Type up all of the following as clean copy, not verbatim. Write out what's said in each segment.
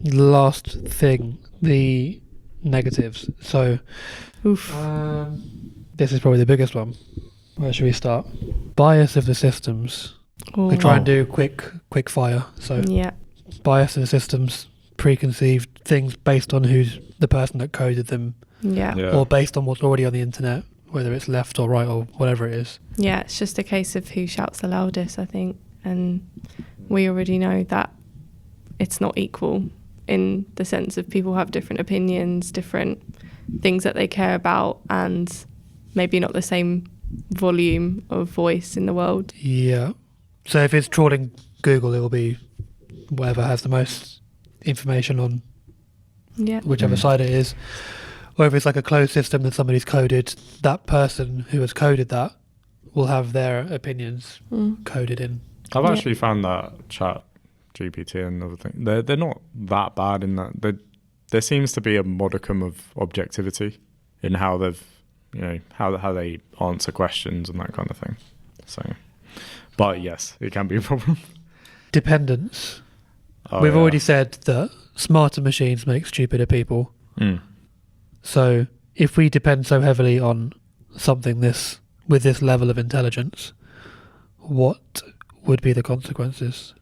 last thing, the negatives. So, Oof. this is probably the biggest one. Where should we start? Bias of the systems. Oh. We try and do quick fire. So, Yeah. bias of the systems, preconceived things based on who's the person that coded them, Yeah. or based on what's already on the internet, whether it's left or right or whatever it is. Yeah, it's just a case of who shouts the loudest, I think. And we already know that it's not equal in the sense of people have different opinions, different things that they care about, and maybe not the same volume of voice in the world. Yeah. So if it's trawling Google, it will be whatever has the most information on Yeah. whichever side it is. Or if it's like a closed system that somebody's coded, that person who has coded that will have their opinions coded in. I've actually found that Chat GPT and other things, they're not that bad in that there seems to be a modicum of objectivity in how they've, how they answer questions and that kind of thing. So, but yes, it can be a problem. Dependence. Oh, We've yeah. already said that smarter machines make stupider people. Mm. So if we depend so heavily on something with this level of intelligence, what would be the consequences?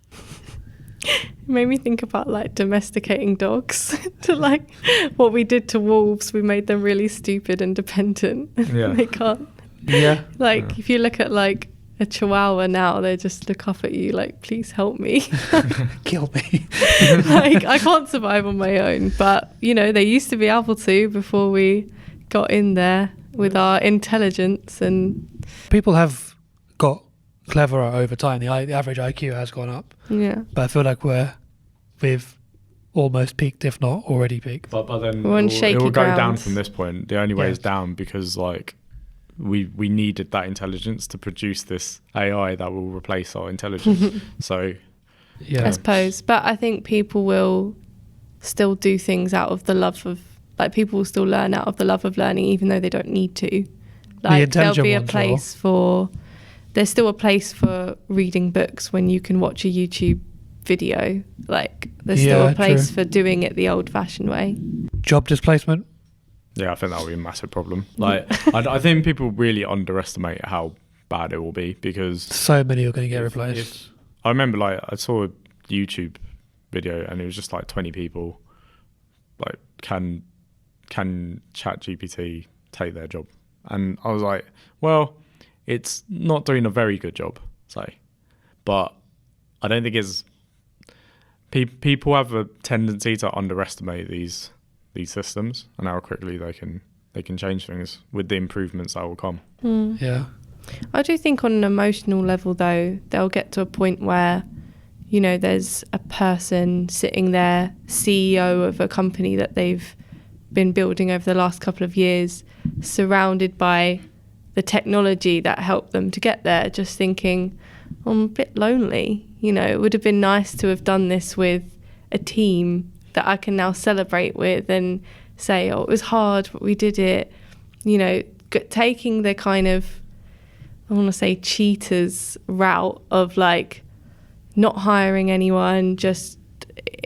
It made me think about like domesticating dogs. To like what we did to wolves, we made them really stupid and dependent. Yeah. They can't. Yeah. If you look at like a chihuahua now, they just look up at you like, please help me. Kill me. Like, I can't survive on my own. But, they used to be able to before we got in there with our intelligence. And People have got cleverer over time. The average IQ has gone up. yeah. But I feel like we've almost peaked, if not already peaked. But then We're on it shaky will go down ground. from this point. The only way is Yes. down because we needed that intelligence to produce this AI that will replace our intelligence. So Yeah. I suppose. But I think people will still do things out of the love of, like, people will still learn out of the love of learning, even though they don't need to. Like, there'll intelligent be a ones place for, there's still a place for reading books when you can watch a YouTube video. Like, there's still Yeah, a place true. for doing it the old fashioned way. Job displacement. yeah, I think that will be a massive problem. I think people really underestimate how bad it will be because So many are going to get replaced. if- I remember I saw a YouTube video and it was just like 20 people like can ChatGPT take their job, and I was like, well, it's not doing a very good job, but I don't think it's people have a tendency to underestimate these systems and how quickly they can change things with the improvements that will come. Yeah. I do think on an emotional level, though, they'll get to a point where, there's a person sitting there, CEO of a company that they've been building over the last couple of years, surrounded by the technology that helped them to get there, just thinking, I'm a bit lonely. It would have been nice to have done this with a team that I can now celebrate with and say, oh, it was hard, but we did it. Taking the kind of, I want to say, cheaters route of like not hiring anyone, just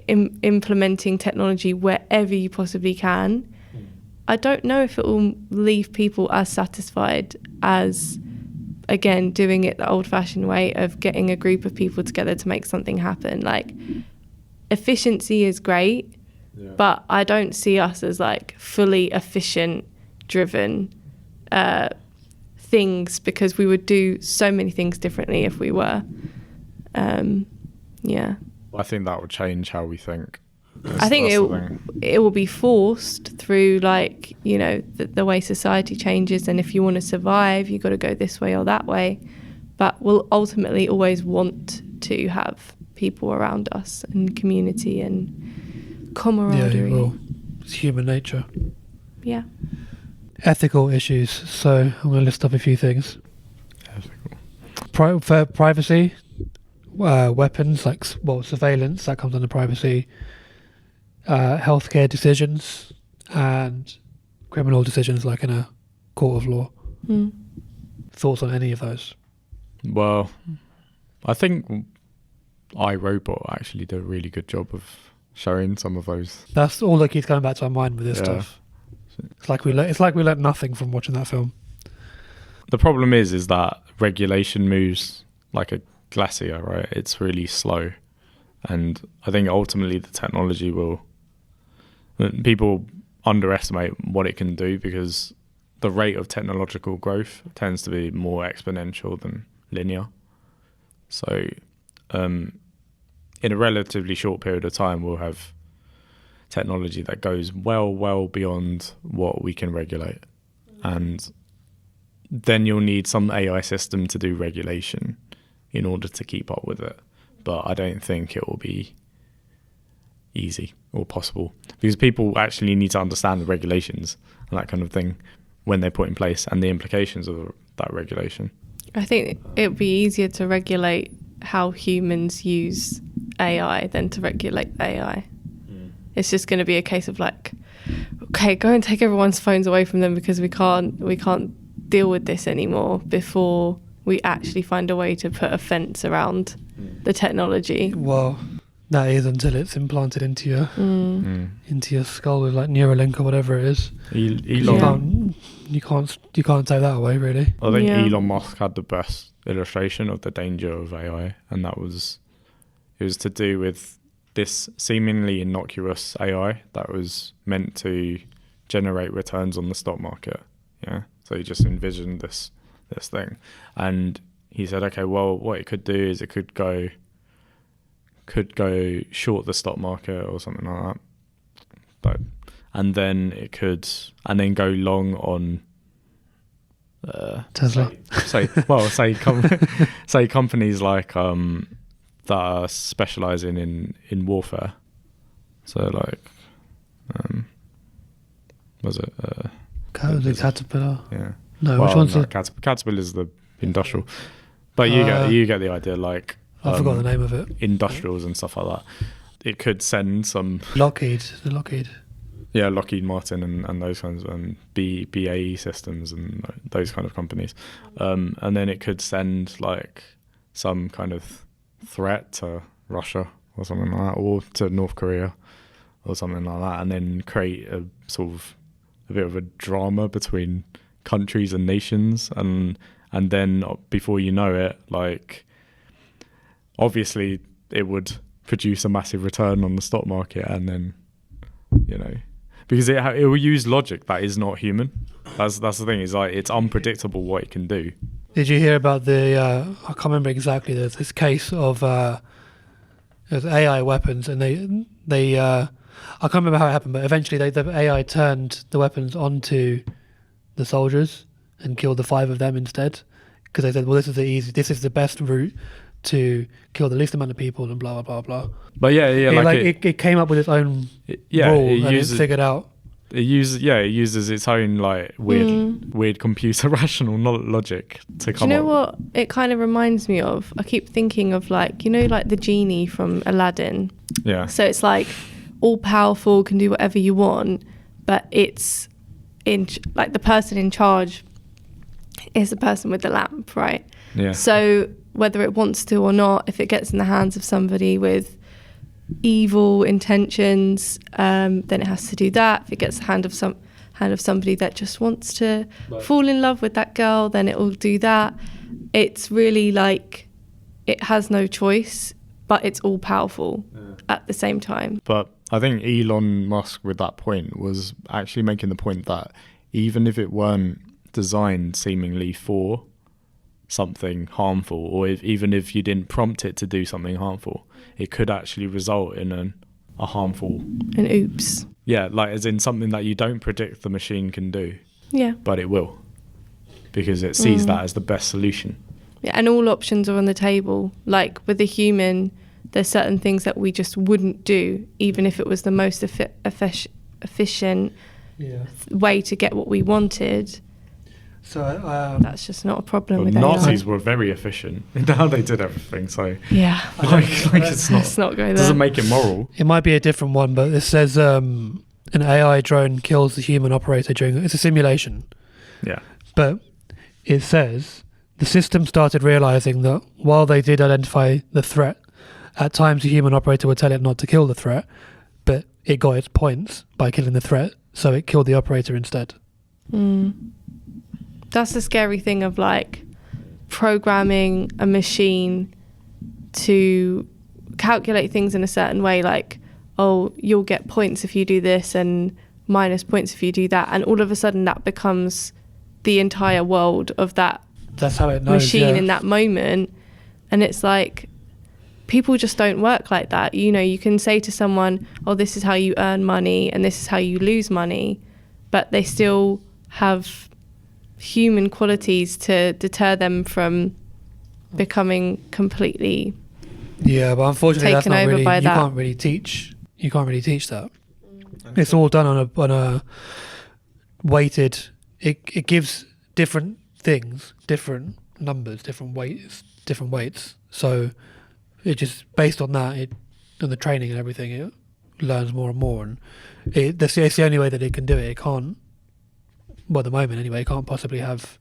implementing technology wherever you possibly can. I don't know if it will leave people as satisfied as, again, doing it the old-fashioned way of getting a group of people together to make something happen. Like, efficiency is great, but I don't see us as like fully efficient driven things, because we would do so many things differently if we were. Yeah. I think that will change how we think. I think That's the thing. it will be forced through, like, the way society changes, and if you want to survive, you've got to go this way or that way. But we'll ultimately always want to have people around us and community and camaraderie. Yeah, well, it's human nature. Yeah. Ethical issues. So I'm going to list up a few things. For privacy, weapons, like, surveillance, that comes under privacy. Healthcare decisions and criminal decisions, like in a court of law. Thoughts on any of those? Well, I think iRobot actually did a really good job of showing some of those. That's all that keeps coming back to our mind with this Yeah. stuff. It's like we learned nothing from watching that film. The problem is that regulation moves like a glacier, right? It's really slow. And I think ultimately the technology will... People underestimate what it can do because the rate of technological growth tends to be more exponential than linear. So in a relatively short period of time, we'll have technology that goes well beyond what we can regulate. And then you'll need some AI system to do regulation in order to keep up with it. But I don't think it will be easy or possible because people actually need to understand the regulations and that kind of thing when they're put in place and the implications of that regulation. I think it would be easier to regulate how humans use AI than to regulate AI. It's just going to be a case of like, okay, go and take everyone's phones away from them because we can't deal with this anymore before we actually find a way to put a fence around the technology. Well, that is until it's implanted into your skull with like Neuralink or whatever it is. Elon, You can't take that away, really. I think Yeah. Elon Musk had the best illustration of the danger of AI, and it was to do with this seemingly innocuous AI that was meant to generate returns on the stock market. Yeah, so he just envisioned this thing, and he said, okay, well, what it could do is it could go short the stock market or something like that, but and then go long on Tesla. say companies like that are specializing in warfare. So like was it Caterpillar. yeah. No, which one's it? Caterpillar is the industrial, but you get the idea. Like I forgot the name of it. industrials and stuff like that. It could send some Lockheed. Lockheed Martin and those kinds and BAE Systems and those kind of companies, and then it could send like some kind of threat to Russia or something like that, or to North Korea or something like that, and then create a sort of a bit of a drama between countries and nations, and then before you know it, like obviously it would produce a massive return on the stock market, and then because it will use logic that is not human. That's the thing, is like it's unpredictable what it can do. Did you hear about the? I can't remember exactly. There's this case of there's AI weapons, and they I can't remember how it happened, but eventually the AI turned the weapons onto the soldiers and killed the 5 of them instead, because they said, well, this is the best route to kill the least amount of people, and blah blah blah blah. But it came up with its own rule, and it figured out. It uses its own like weird computer rational logic to come up. Do you know what it kind of reminds me of? I keep thinking of like the genie from Aladdin. Yeah. So it's like all powerful, can do whatever you want, but it's like the person in charge is the person with the lamp, right? Yeah. So whether it wants to or not, if it gets in the hands of somebody with evil intentions, then it has to do that. If it gets the hand of somebody that just wants to fall in love with that girl, then it will do that. It's really like it has no choice, but it's all powerful at the same time. But I think Elon Musk with that point was actually making the point that even if it weren't designed seemingly for something harmful, or even if you didn't prompt it to do something harmful, it could actually result in a harmful... An oops. Yeah, like as in something that you don't predict the machine can do. Yeah. But it will, because it sees that as the best solution. Yeah, and all options are on the table. Like with a human, there's certain things that we just wouldn't do, even if it was the most efficient way to get what we wanted. So that's just not a problem with Nazis AI. were very efficient in how they did everything. So Yeah. like it's not. Let's not go there. Doesn't make it moral. it might be a different one, but it says an AI drone kills the human operator during... It's a simulation. Yeah. But it says the system started realizing that while they did identify the threat, at times the human operator would tell it not to kill the threat, but it got its points by killing the threat, so it killed the operator instead. That's the scary thing of like programming a machine to calculate things in a certain way, like, oh, you'll get points if you do this and minus points if you do that, and all of a sudden that becomes the entire world of that That's how it knows, machine in that moment. And it's like, people just don't work like that. You know, you can say to someone, oh, this is how you earn money and this is how you lose money, but they still have human qualities to deter them from becoming completely Yeah, but unfortunately that's taken not over really, by you that. can't really teach that. It's all done on a weighted, it gives different things, different numbers, different weights. So it just, based on that, and the training and everything, it learns more and more. And it's the only way that it can do it. It can't, well, at the moment anyway, it can't possibly have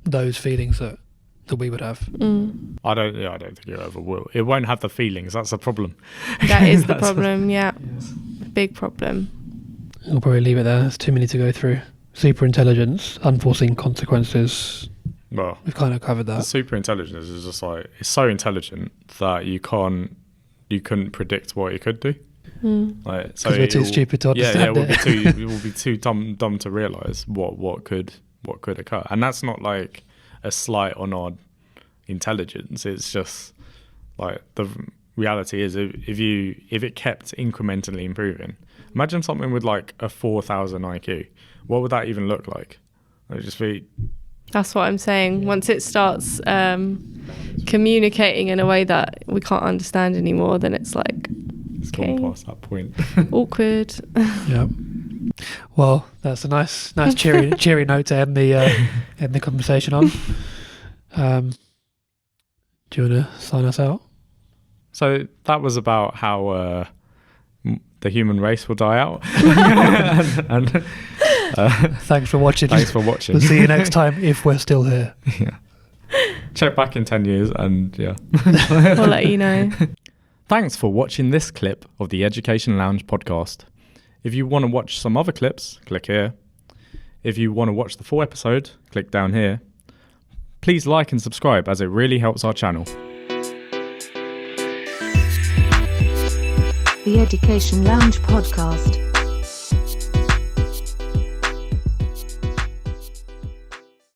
those feelings that we would have. I don't think it ever will. It won't have the feelings. That's the problem. That is the problem, yeah. Big problem. We'll probably leave it there. There's too many to go through. Super intelligence, unforeseen consequences. Well, We've kind of covered the that. super intelligence is just like, it's so intelligent that you couldn't predict what it could do. Like, so 'Cause we're too it will- stupid to Yeah, understand it. it will be too dumb to realize what could occur. And that's not like a slight on our intelligence. It's just like, the reality is, if it kept incrementally improving, imagine something with like a 4,000 IQ. What would that even look like? It would just be, That's what I'm saying. Once it starts communicating in a way that we can't understand anymore, then it's like, it's okay, gone past that point. awkward. Yeah. Well, that's a nice cheery note to end the conversation on. Do you want to sign us out? So that was about how the human race will die out. and Thanks for watching. thanks for watching. We'll see you next time if we're still here. Yeah. Check back in 10 years and yeah. We'll let you know. Thanks for watching this clip of the Education Lounge podcast. If you want to watch some other clips, click here. If you want to watch the full episode, click down here. Please like and subscribe, as it really helps our channel. The Education Lounge podcast.